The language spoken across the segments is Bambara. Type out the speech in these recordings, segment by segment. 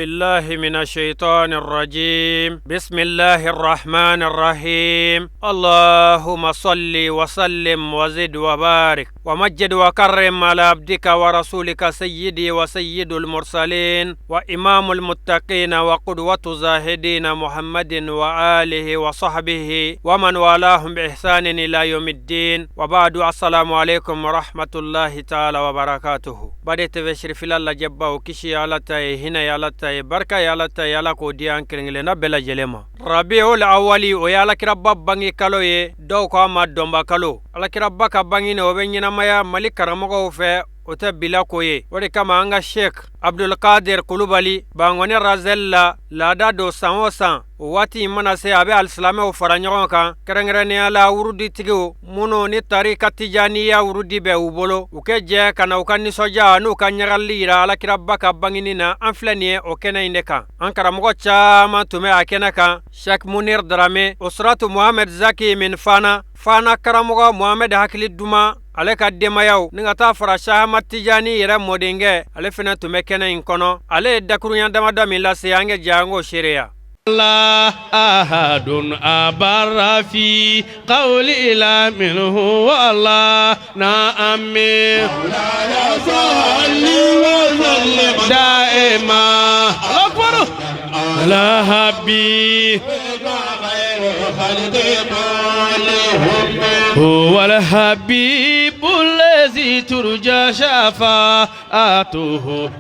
بالله من الشيطان الرجيم بسم الله الرحمن الرحيم اللهم صل وسلم وزد وبارك ومجد وكرم على عبدك ورسولك سيدي وسيد المرسلين وإمام المتقين وقدوة زاهدين محمد وآله وصحبه ومن والاهم بإحسان إلى يوم الدين وبعد السلام عليكم ورحمة الله تعالى وبركاته بديت بشرف الله جبا وكشي على تاي هنا يالا تاي بركة يالا تاي يالا كوديان كرنجلنا بلا جلما ربيع الأولي ويالا كربا باني كالوي دو كاما دومبا كالو على كربا كباني نوبينينا مايا ملك كرمغو في وتبلا كوي ولكما anga Sheikh Abdul Qadir Kulubali bangone razella lada do sanwosan wati mana se abe al-islame o faranyon kan kerengrene ala urudi tigo muno ni tarika tijaniya urudi be ubolo ukeje kana ukani soja anu kanyaralira ala kirabaka banginina anflanie o kena indeka ankara mogo chama tume akena kan Sheikh Munir Drame usratu Muhammad Zaki min fana karamogo Muhammad Hakili Duma ale ka demayaw ninga ta fara Ahmad Tijani yere modenge ale fena tume kena inkono ale dakurunya damada min la seyange jango sheria الله أحد أبر في قول لا منه والله نعم مولاي صل وسلم دائما أكبر لا حبيب هو الحبيب الذي ترجى شفاعته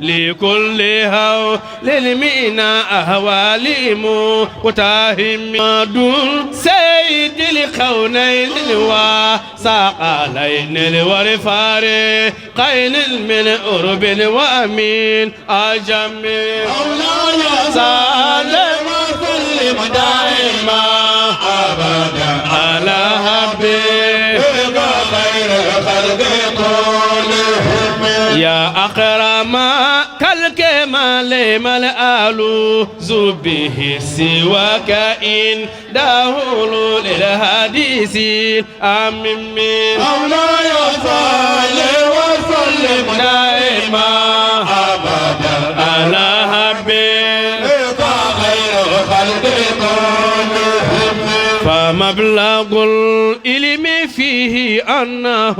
لكل هول للمئنا أهوالهم وتاهم دون سيد الكونين وساقلين الورفارقين من أرب وأمين أجمع مولاي سلم وسلم دائما أبدا على حبيبك خير خلق كلهم يا أكرم كالكمال ملآل زبه سواك إن داهول للحديث آمين مولاي صل وسلم دائما أبدا على حبيبك خير خلق كلهم فمبلغ العلم فيه أنه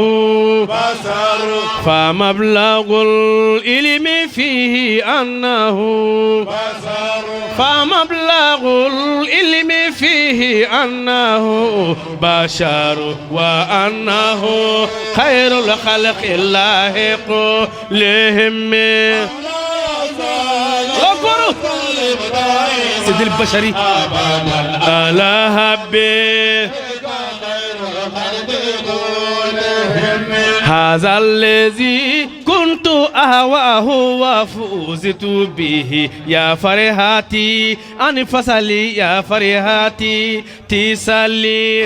بشر فمبلغ العلم فيه أنه بشر فمبلغ العلم فيه أنه بشر وأنه خير الخلق اللاحق لهم سيد البشري على حبيب هذا الذي كنت أهواه وفوزت به يا فرحاتي أنفسلي يا فرحاتي تسلي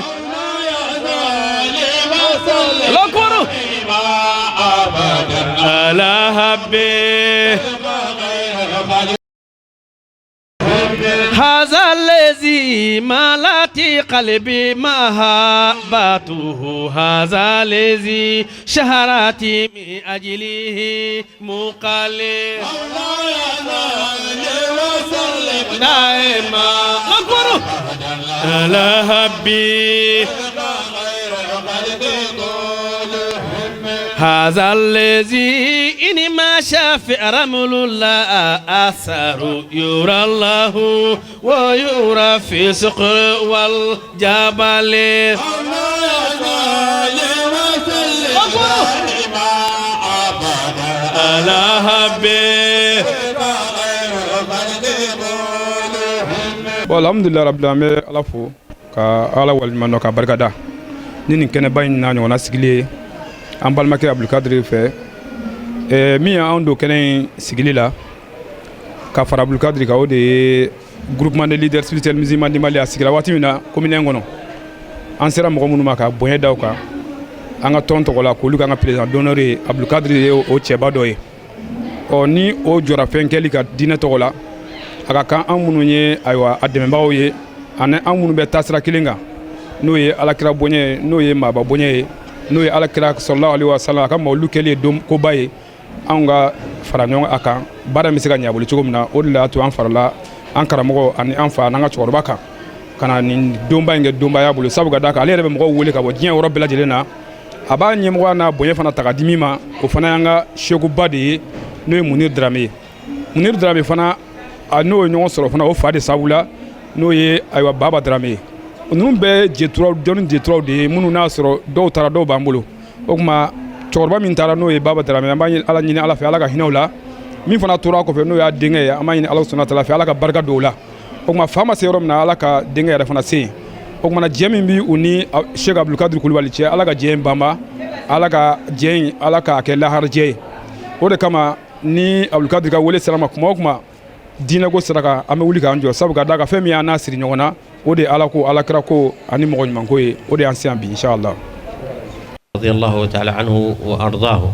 لكورو على حبيب هذا الذي ملأت قلبي محبته هذا الذي شهرتي من أجله مقلي دائما على حبيب هذا الذي إن ما شاف رمل الله أثر يرى الله ويرى في صقر والجبل على حبيب alhamdulillah rabbil alamin ala fo ka ala walima ka barkada ni nin kɛnɛ ba in na ɲɔgɔnna sigili an balimakɛ Abdul Qadir fɛ min y'an don kɛnɛ in sigili la ka fara Abdul Qadir kan o de ye groupement de leaders spirituels musulmans du Mali a sigira waati min na commune kɔnɔ an sera mɔgɔ minnu ma ka bonya da u kan an ka tɔn tɔgɔ la k'olu k'an ka président d'honneur ye Abdul Qadir ye o cɛba dɔ ye ni o jɔra fɛn kɛli ka diinɛ tɔgɔ la a ka kan an minnu ye ayiwa a dɛmɛbagaw ye ani an minnu bɛ taasira kelen kan n'o ye alakira bonya ye n'o ye maaba bonya ye n'o ye alakira sallallahu alaihi wa sallam a ka mawulu kɛli ye don koba ye an ka fara ɲɔgɔn a kan baara bɛ se ka ɲɛbolo cogo min na o de la to an farala an karamɔgɔ ani an fa n'an ka cɛkɔrɔba kan ka na nin donba in kɛ donba y'a bolo sabu ka d'a kan ale yɛrɛ bɛ mɔgɔw wele ka bɔ diɲɛ yɔrɔ bɛɛ lajɛlen na a b'a ɲɛmɔgɔya n'a bonya fana ta ka di min ma o fana y'an ka sekuba de ye n'o ye Munir Darame ye Munir Darame fana n'o ye ɲɔgɔn sɔrɔ fana o fa de sabu la n'o ye ayiwa Baba Darame ye ninnu bɛɛ jeturaw dɔnni jeturaw de ye minnu n'a sɔrɔ dɔw taara dɔw b'an bolo o tuma cɛkɔrɔba min taara n'o ye Baba Darame an b'a ɲini Ala fɛ Ala ka hinɛw la min fana tora kɔfɛ n'o y'a denkɛ ye an b'a ɲini Ala subahana wataala fɛ Ala ka barika don o la o tuma fa ma se yɔrɔ min na Ala ka denkɛ yɛrɛ fana se yen o tuma jɛ min bɛ u ni Sheikh Abdulkadir Kulibali cɛ Ala ka jɛ in banba Ala ka jɛ in Ala k'a kɛ laharijɛ ye o de kama ni Abdulkadir ka wele sera ma kuma o kuma diinɛko sira kan an bɛ wuli k'an jɔ sabu ka d'a kan fɛn min y'an n'a siri ɲɔgɔn na o de ye Ala ko Alakira ko ani mɔgɔ ɲumanko ye o de y'an se yan bi inshallah. رضي الله تعالى عنه وأرضاه.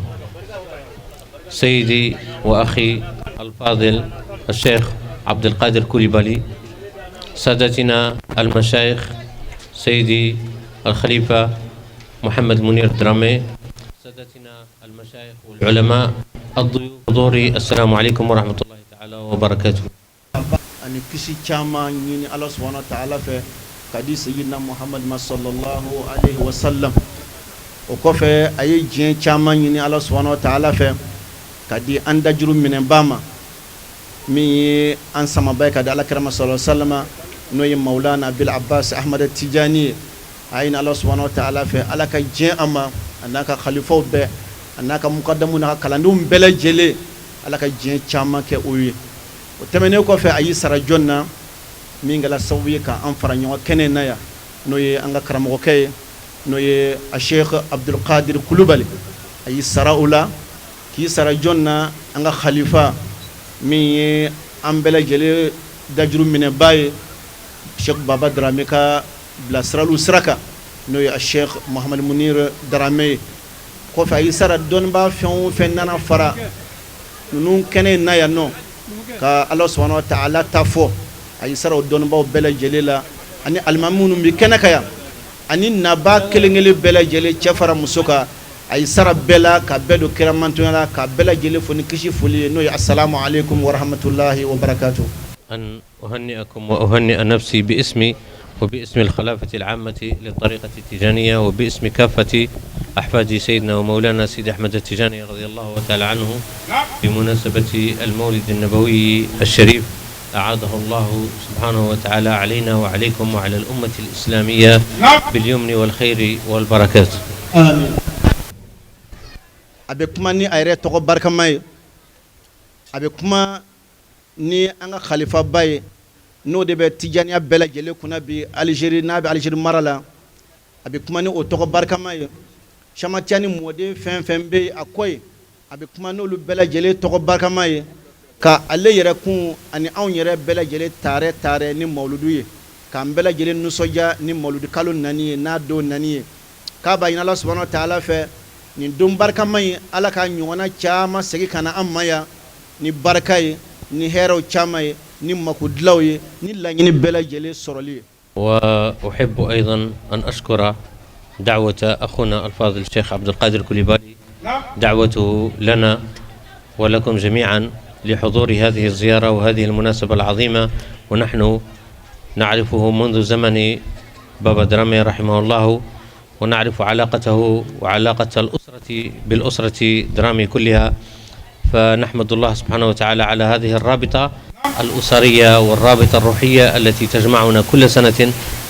سيدي وأخي الفاضل الشيخ عبد القادر كوليبالي، سادتنا المشايخ، سيدي الخليفة محمد منير درامي، سادتنا المشايخ والعلماء، الضيوف، حضوري، السلام عليكم ورحمة الله تعالى وبركاته. أن كسي كاما يني الله سبحانه وتعالى في كدي سيدنا محمد صلى الله عليه وسلم وكفى أي جين كاما يني الله سبحانه وتعالى في كدي أندجر من باما مي أن سما باي كدي الله كرم صلى الله عليه وسلم نوي مولانا بالعباس أحمد التجاني أين الله سبحانه وتعالى في الله كجين أما أنك خليفة به أنك مقدمون كلامهم بلا جلي الله كجين كاما كأوي وتمنى كوفي أي سرجنا مينغلا سوي كأنفر نيو كننايا نوي أنغا كراموكي نوي الشيخ عبد القادر كولوبالي أي سراولا كي سرجنا أنغا خليفة مي أمبلا جلي دجرو من باي الشيخ بابا درامي كا بلاسرالو سركا نوي الشيخ محمد منير درامي كوفي أي سرجنا با فيون فنانا فرا نون كننايا نو ka Allah subhanahu wa ta'ala tafo ay saraw don baw bela jelela ani almamunum bi kenakaya ani naba kelengele bela jele chefara musoka ay sara bela ka bedo kiramantuna ka bela jele foni kishi fuli no assalamu alaikum wa rahmatullahi wa barakatuh. أن أهنئكم وأهنئ نفسي باسمي وباسم الخلافة العامة للطريقة التجانية وباسم كافة أحفاد سيدنا ومولانا سيد أحمد التجاني رضي الله تعالى عنه بمناسبة المولد النبوي الشريف أعاده الله سبحانه وتعالى علينا وعليكم وعلى الأمة الإسلامية باليمن والخير والبركات. آمين. أبكماني أيرة تقو بركة ماي أبكما ni anga khalifa baye no de be tijaniya bela jele kuna bi Algérie na bi Algérie marala abi kuma ni o toko barka may chama tiani mode fen be akoy abi kuma no lu bela jele toko barka may ka alle yere kun ani aw yere bela jele tare ni mawludu ye ka bela jele nusoja ni mawludu kalon nani na do nani ka ba ina Allah subhanahu wa ta'ala fe ni dum barka may ala ka nyona chama segi kana amaya ni barkay ni hero chamay ni makudlawye ni lañini bela jele soroli. وأحب أيضا أن أشكر دعوة أخونا الفاضل الشيخ عبد القادر كوليبالي، دعوته لنا ولكم جميعا لحضور هذه الزيارة وهذه المناسبة العظيمة، ونحن نعرفه منذ زمن بابا درامي رحمه الله، ونعرف علاقته وعلاقة الأسرة بالأسرة درامي كلها، فنحمد الله سبحانه وتعالى على هذه الرابطة الأسرية والرابطة الروحية التي تجمعنا كل سنة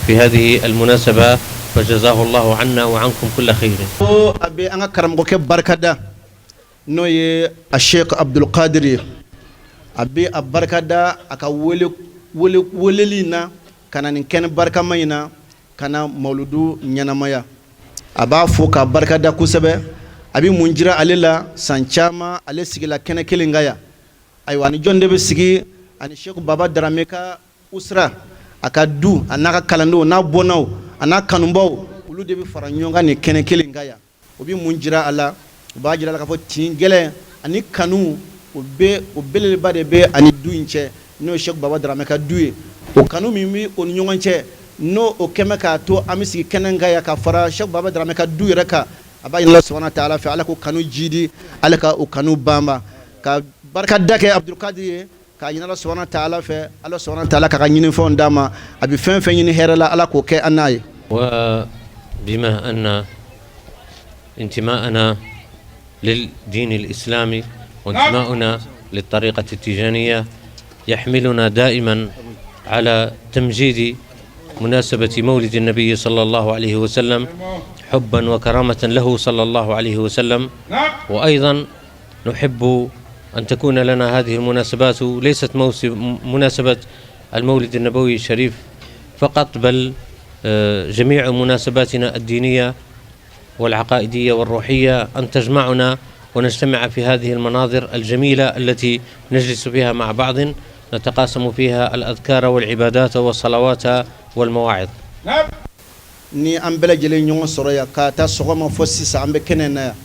في هذه المناسبة، فجزاه الله عنا وعنكم كل خير. أبي أنا كرمك بركة دا نوي الشيخ عبد القادر أبي البركة دا أكولي لنا كان نكن بركة ماينا كان مولودو نينامايا أبا فوق بركة دا كوسبة abi munjira alela sanchama ale sigila kene kelingaya aywa ni jonde be sigi ani Sheikh Baba Darame ka usra aka du anaka kalando na bonaw anaka kanumbaw ulu de be fara nyonga ni kene kelingaya obi munjira ala ba jira ka fo tingele ani kanu obele bade be ani duinche no Sheikh Baba Darame ka duye o kanu mimi on nyonga nche no o keme ka to ami sigi kene ngaya ka fara Sheikh Baba Darame ka duye reka aba yin Allah subhanahu wa ta'ala fe ala ko kanu jidi ala ka o kanu bamba ka barka dake Abdul Qadir ka yin Allah subhanahu wa ta'ala fe Allah subhanahu wa ta'ala ka yin fon dama abi fen fen yin herala ala ko ke anaye وبما أن انتماءنا للدين الإسلامي وانتماؤنا للطريقة التيجانية يحملنا دائما على تمجيد مناسبة مولد النبي صلى الله عليه وسلم حبا وكرامة له صلى الله عليه وسلم. وأيضا نحب أن تكون لنا هذه المناسبات ليست مناسبة المولد النبوي الشريف فقط، بل جميع مناسباتنا الدينية والعقائدية والروحية أن تجمعنا ونجتمع في هذه المناظر الجميلة التي نجلس فيها مع بعض نتقاسم فيها الأذكار والعبادات والصلوات والمواعظ. ni an bɛɛ lajɛlen ɲɔgɔn sɔrɔ yan ka taa sɔgɔma fɔ sisan an bɛ kɛnɛ na yan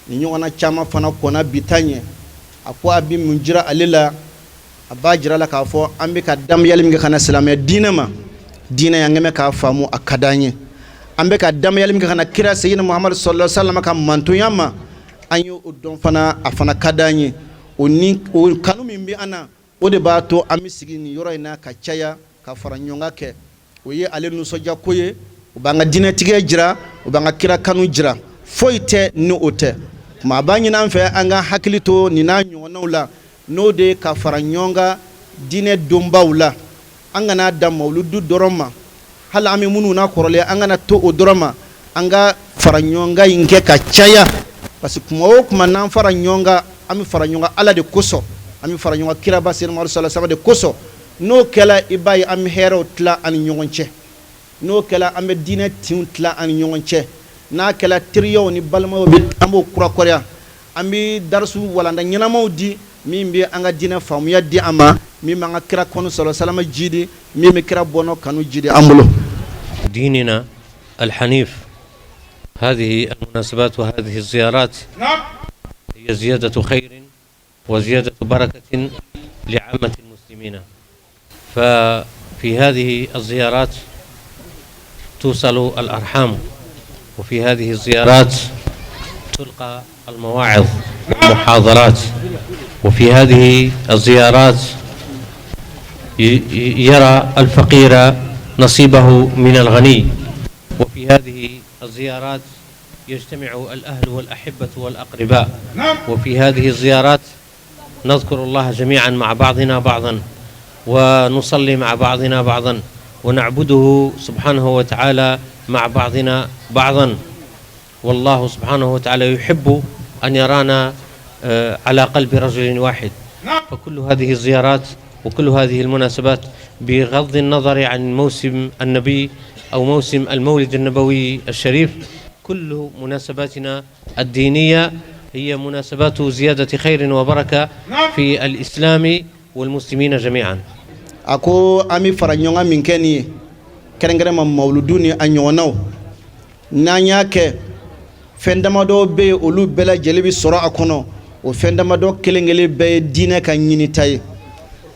ni ɲɔgɔnna caman fana kɔnna bi ta ɲɛ a ko a bɛ mun jira ale la a b'a jira la k'a fɔ an bɛ ka damuyali min kɛ ka na silamɛya diinɛ ma diinɛ y'an kɛmɛ k'a faamu a ka d'an ye an bɛ ka damuyali min kɛ ka na kira seyidina Muhamadu sallallahu alaihi wasallam ka mantonya ma an ye o dɔn fana a fana ka d'an ye o ni o kanu min bɛ an na o de b'a to an bɛ sigi nin yɔrɔ in na ka caya ka fara ɲɔgɔn kɛ o ye ale nisɔndiya ko ye u b'an ka diinɛtigɛ jira u b'an ka kira kanu jira foyi tɛ ni o tɛ tuma a b'a ɲini an fɛ an ka hakili to nin n'a ɲɔgɔnnaw la n'o de ye ka fara ɲɔgɔn kan diinɛ donbaw la an kana dan mawuludu dɔrɔn ma hali an bɛ minnu na kɔrɔlen an kana to o dɔrɔn ma an ka fara ɲɔgɔn kan in kɛ ka caya parce que kuma o kuma n'an fara ɲɔgɔn kan an bɛ fara ɲɔgɔn kan Ala de kosɔn an bɛ fara ɲɔgɔn kan kiraba seyidina Muhamadu sallallahu alaihi wasallam de kosɔn n'o kɛla i b'a ye an bɛ hɛrɛw tila an ni ɲɔgɔn cɛ n'o kɛla an bɛ diinɛ tinw tila an ni ɲɔgɔn cɛ n'a kɛla teriyaw ni balimaw bɛ an b'o kurakɔrɔya an bɛ darisu walanda ɲɛnamaw di min bɛ an ka diinɛ faamuya di an ma min b'an ka kira kɔnɔ sallallahu alaihi wasallam jidi min bɛ kira bɔnɔ kanu jidi an bolo. ديننا الحنيف هذه المناسبات وهذه الزيارات هي زيادة خير وزيادة بركة لعامة المسلمين. ففي هذه الزيارات توصل الأرحام وفي هذه الزيارات تلقى المواعظ والمحاضرات وفي هذه الزيارات يرى الفقير نصيبه من الغني وفي هذه الزيارات يجتمع الأهل والأحبة والأقرباء وفي هذه الزيارات نذكر الله جميعا مع بعضنا بعضا ونصلي مع بعضنا بعضا ونعبده سبحانه وتعالى مع بعضنا بعضا والله سبحانه وتعالى يحب أن يرانا على قلب رجل واحد. فكل هذه الزيارات وكل هذه المناسبات بغض النظر عن موسم النبي أو موسم المولد النبوي الشريف كل مناسباتنا الدينية هي مناسبات زيادة خير وبركة في الإسلام والمسلمين جميعا. أكو أمي فرنيونا من كني كرنجرما مولودوني أنيوناو نانياك فندما دو بي أولو بلا جلبي سورا أكونو وفندما دو كلنجلي بي دينا كنيني تاي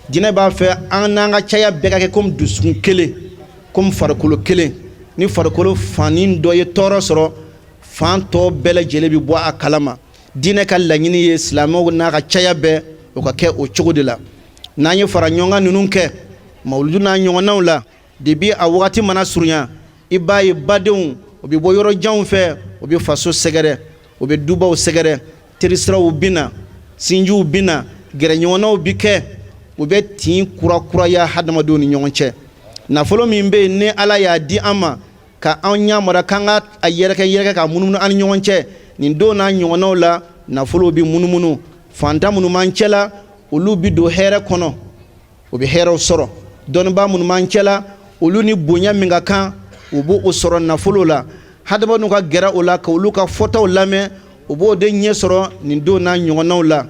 dina b'a fɛ an n'an ka caya bɛɛ ka kɛ comme dusukun kelen comme farikolo kelen ni farikolo fanin dɔ ye tɔɔrɔ sɔrɔ fan tɔ bɛɛ lajɛlen bɛ bɔ a kalama diinɛ ka laɲini ye silamɛw n'a ka caya bɛɛ o ka kɛ o cogo de la n'an ye fara ɲɔgɔn kan ninnu kɛ mawuludu n'a ɲɔgɔnnaw la depuis a wagati mana surunya i b'a ye badenw o bɛ bɔ yɔrɔ janw fɛ o bɛ faso sɛgɛrɛ o bɛ dubaw sɛgɛrɛ terisiraw bɛ na sinjiw bɛ na gɛrɛɲɔgɔnnaw bɛ kɛ u bɛ tin kurakuraya hadamadenw ni ɲɔgɔn cɛ nafolo min bɛ yen ni Ala y'a di an ma ka an yamara k'an ka a yɛrɛkɛ ka munumunu an ni ɲɔgɔn cɛ nin don n'a ɲɔgɔnnaw la nafolo bɛ munumunu fantan minnu b'an cɛ la olu bɛ don hɛrɛ kɔnɔ u bɛ hɛrɛw sɔrɔ dɔnnibaa minnu b'an cɛ la olu ni bonya min ka kan u b'o sɔrɔ nafolo la hadamadenw ka gɛrɛ o la ka olu ka fɔtaw lamɛn u b'o de ɲɛ sɔrɔ nin don n'a ɲɔgɔnnaw la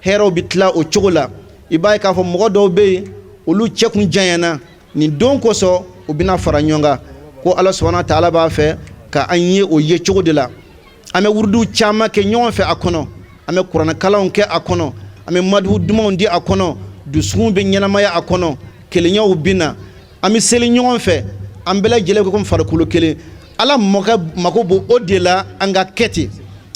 hɛrɛw bɛ tila o cogo la. I b'a ye k'a fɔ mɔgɔ dɔw bɛ yen olu cɛ kun janyana nin don kosɔn u bɛna fara ɲɔgɔn kan ko Ala subhanahu wa ta'ala b'a fɛ ka an ye o ye cogo de la an bɛ wurudiw caman kɛ ɲɔgɔn fɛ a kɔnɔ an bɛ kuranɛkalanw kɛ a kɔnɔ an bɛ madihu dumanw di a kɔnɔ dusukun bɛ ɲɛnamaya a kɔnɔ kelenyaw bɛ na an bɛ seli ɲɔgɔn fɛ an bɛɛ lajɛlen ko comme farikolo kelen ala mako bo o de la an ka kɛti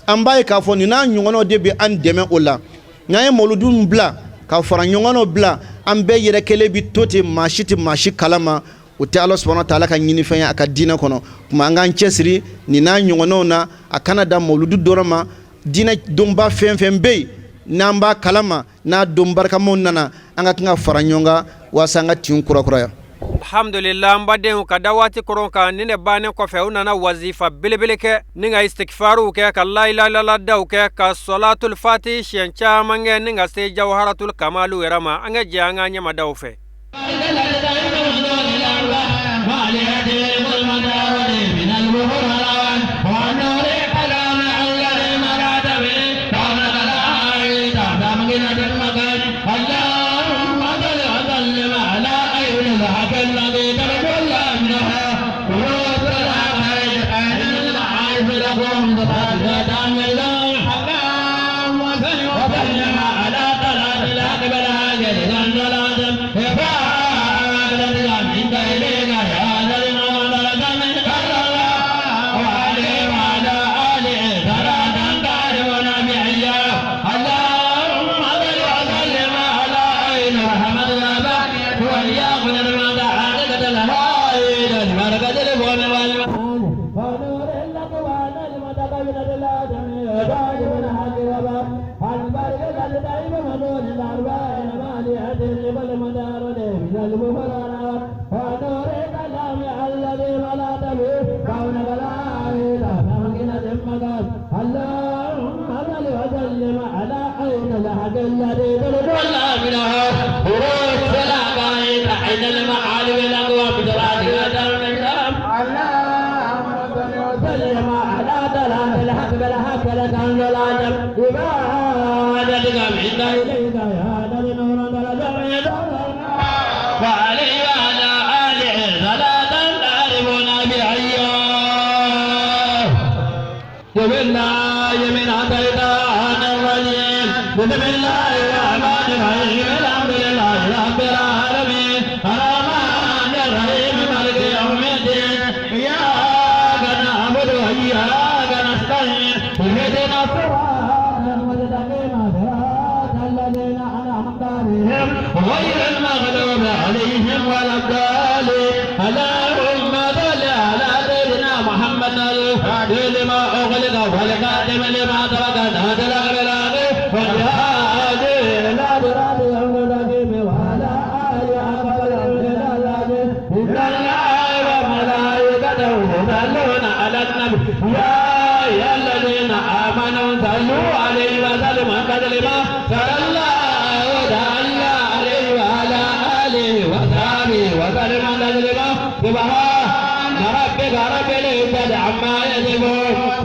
an b'a ye k'a fɔ nin n'a ɲɔgɔnnaw de bɛ an dɛmɛ o la n'an ye mawludu bila ka fara ɲɔgɔnnaw bila an bɛɛ yɛrɛ kelen bi to ten maa si tɛ maa si kalama o tɛ ala subahana taala ka ɲinifɛn ye a ka diinɛ kɔnɔ tuma an k'an cɛsiri nin n'a ɲɔgɔnnaw na a kana da mawludu dɔrɔn ma diinɛ donba fɛn fɛn bɛ yen n'an b'a kalama n'a don barikamaw nana an ka kan ka fara ɲɔgɔn kan walasa an ka tinw kurakuraya. alhamdulillah an badenw ka da waati koron kan ni ne bannen kɔfɛ u nana wazifa belebele kɛ ni ka istikfaruw kɛ ka la ilaha illallah daw kɛ ka salatul fatih siɲɛ caman kɛ ni ka se jawharatul kamalu yɛrɛ ma an ka jɛ an ka ɲɛmadaw fɛ.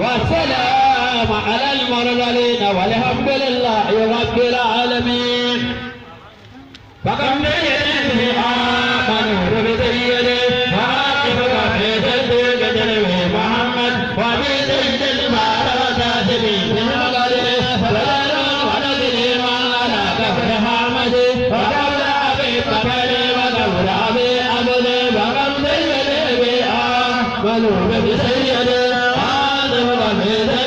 والسلام على المرسلين والحمد لله رب العالمين. فكم من آمنوا بسيده فاتبك في سيده محمد وفي سيد المعركة من مغرب فلن ونزل من على كفر حمد وقبل أبي قبل وقبل أبي عبد فكم سيده آمنوا بسيده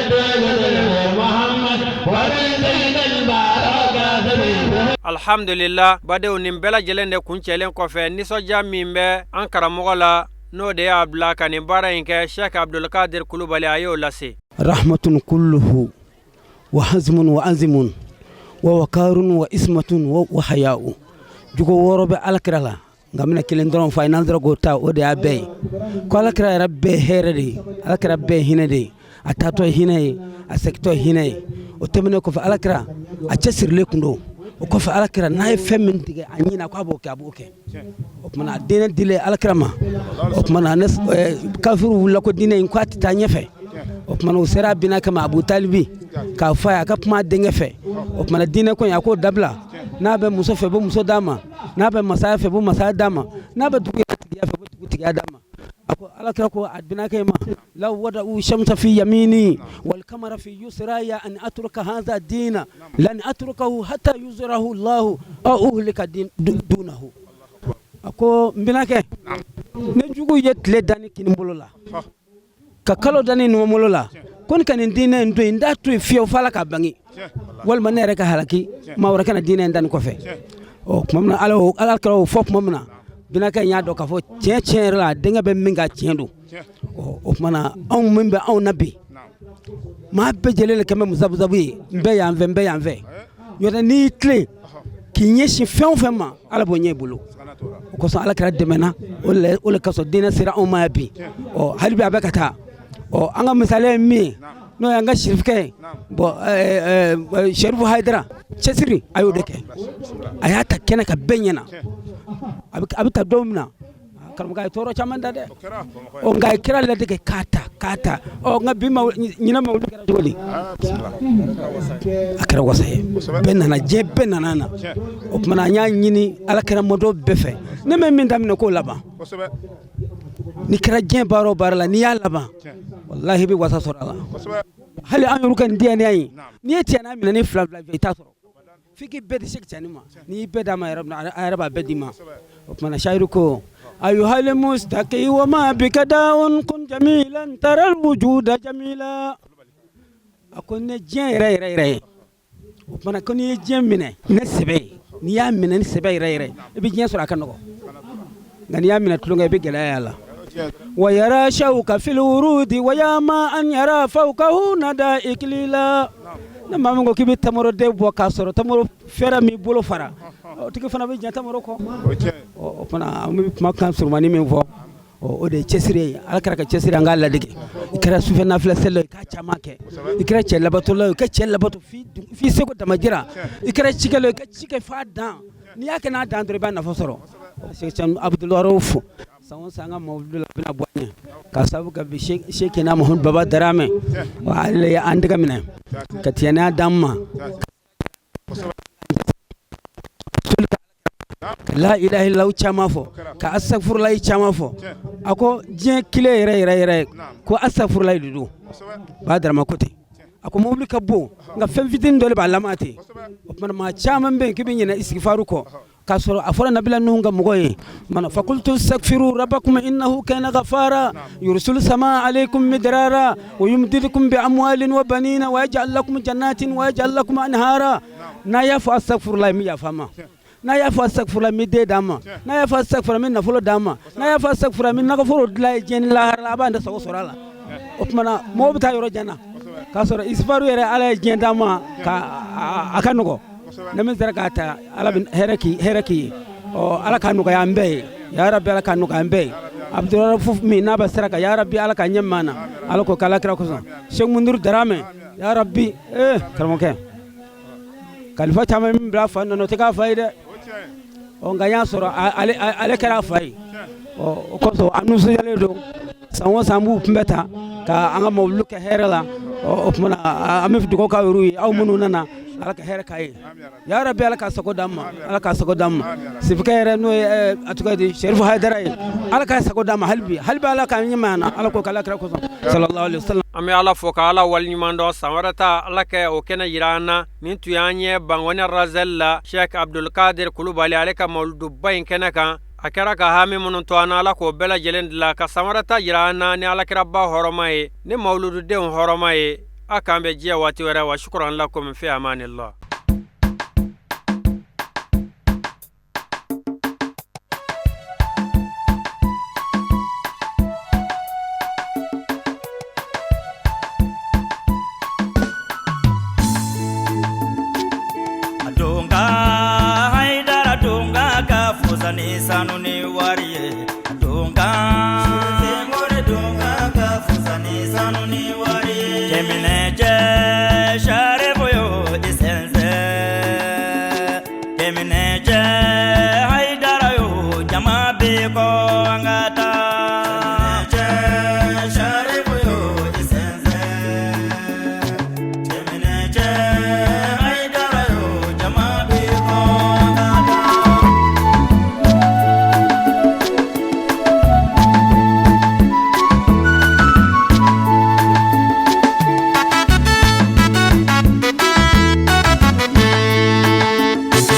alhamdulillah badenw nin bɛɛ lajɛlen de kuncɛlen kɔfɛ nisɔndiya min bɛ an karamɔgɔ la n'o de y'a bila ka nin baara in kɛ Sheikh Abdulkadir Kulubali a y'o lase. rahmatun kulluhu wa hazmun wa azimun wa wakarun wa ismatun wa haya'u jugo wɔɔrɔ bɛ alakira la nka mina kelen dɔrɔn fɔ a ye n'an sera k'o ta o de y'a bɛɛ ye ko alakira yɛrɛ bɛɛ hɛrɛ de ye alakira bɛɛ hinɛ de ye a taatɔ ye hinɛ ye a segitɔ ye hinɛ ye o tɛmɛnen kɔfɛ alakira a cɛsirilen kun don o kɔfɛ alakira n'a ye fɛn min tigɛ a ɲina ko a b'o kɛ a b'o kɛ o tumana a diinɛ dilen alakira ma o tumana kafiru wulila ko diinɛ in ko a tɛ taa ɲɛfɛ o tumana o sera a bina kama Abu Talibi k'a fɔ a ye a ka kuma a denkɛ fɛ o tumana diinɛ ko in a k'o dabila n'a bɛ muso fɛ bɛ muso d'a ma n'a bɛ masaya fɛ bɛ masaya d'a ma n'a bɛ dugutigiya fɛ bɛ dugutigiya d'a ma ako alakira ko a bina kɛ ma law wada'u shamsa fi yamini wal kamara fi yusraya an atruka hadha dina lan atrukahu hatta yuzrahu Allah aw uhlika dunahu ako mbina kɛ ne jugu ye tile dani kini bolo la ka kalo dani no molola kon kan dina ndo inda tu fiyo fala ka bangi wal man rek halaki ma wara kana dina ndan ko fe o mamna ala kala fop mamna bina ka nya do ka fo cien la denga be minga ciendo o mana on mimbe on nabi ma be jelele kama muzabuzabu mbe ya mve yota ni tle kinye shi fema ala bonye bulu ko so ala kala demena ole kaso dina sira on ma bi o halbi abakata o anga misale mi no yanga shirfke bo sherifu haidara chesiri ayo deke ayata kena ka benyana abika domna karam ga toro chamanda de o nga kira le deke kata o nga bima nyina ma wulu kira joli akara wasaye benana benana o mana nya nyini ala kira modo befe ne me min damne ko laba ni kira jen baro barala ni ya laba wallahi bi wasa sorala hali an yurukan dia ne ayi ni tiana mi ne fla ta soro fiki bedi shek tanima ni beda ma araba bedima mana shairuko أيها المستقي وما بك داء كن جميلا ترى الوجود جميلا أكون جين ري ومن أكون جين من نسبي نيام من نسبي ري بيجين سرعة كنوع نيام من تلونج بيجلا يلا ويرى شوك في الورود ويا ما أن يرى فوقه ندى إكليلا نما منغو كبي تمر ديب وكاسر تمر فرا مي بولو فرا tiki fana be janta moroko o fana ma kan surmani min fo o de chesire alkara ka chesire ngala dige ikra sufe na fla selo ka chamake ikra chella batolo ka chella bato fi seko tamajira ikra chikelo ka chike fa dan ni yake na dan dore ba na fosoro Sheikh Abdul Rauf sawon sanga mawdul bina boanye ka sabu ka bi Sheikh na Muhammad Baba Darame wa alle ya andiga mine ka tiyana damma la ilaha illallah chamafo ka astaghfirullah chamafo ako je kile ire ko astaghfirullah dudu badar makote ako mobli kabbo nga fem fitin dole ba lamati man ma chaman be kibin yana istighfaru ko kasoro afara nabila nunga mugoye man fakultu astaghfiru rabbakum innahu kana ghafara yursilu samaa alaykum midrara wa yumdidukum bi amwalin wa banina wa yaj'al lakum jannatin wa yaj'al lakum anhara na yafu astaghfirullah mi yafama na ya fa astaghfirullah mi de dama na ya fa astaghfirullah min nafulo dama na ya fa astaghfirullah min nagfuru la jen la har la banda so sorala opmana mo bita yoro jana ka soro isfaru yere ala jen dama ka akanugo namin zaragata ala bin heraki o ala kanugo ya mbe ya rabbi ala kanugo ya mbe abdurrahman fuf mi na basaraka ya rabbi ala ka nyemmana ala ko kala kira ko so Sheikh Mundur Darame ya rabbi karmoke kalifa chama min bra fa no te ka faide o nganya soro ale kara fai o ko so anu so yale do sanwo sambu mbeta ka anga mo luka herala o mona amif duko ka ruyi aw munu nana ala ka her kai ya rabbi ala ka sako damma sifika yere no atuka di Sherifu Haidara ala ka sako damma halbi ala ka nyimana ala ko kala kra ko sallallahu alaihi wasallam ame ala foka ala wal nyimando samarata ala ka o kena yirana nin tuyanye bangone razella Sheikh Abdul Qadir Kulubali aleka mawludu bayin kena kan akara ka hami munun to ana ala ko bela jelendla ka samarata yirana ni ala kira ba horomaye ni mawludu de horomaye akambe jiya wati wara wa shukran lakum fi amanillah.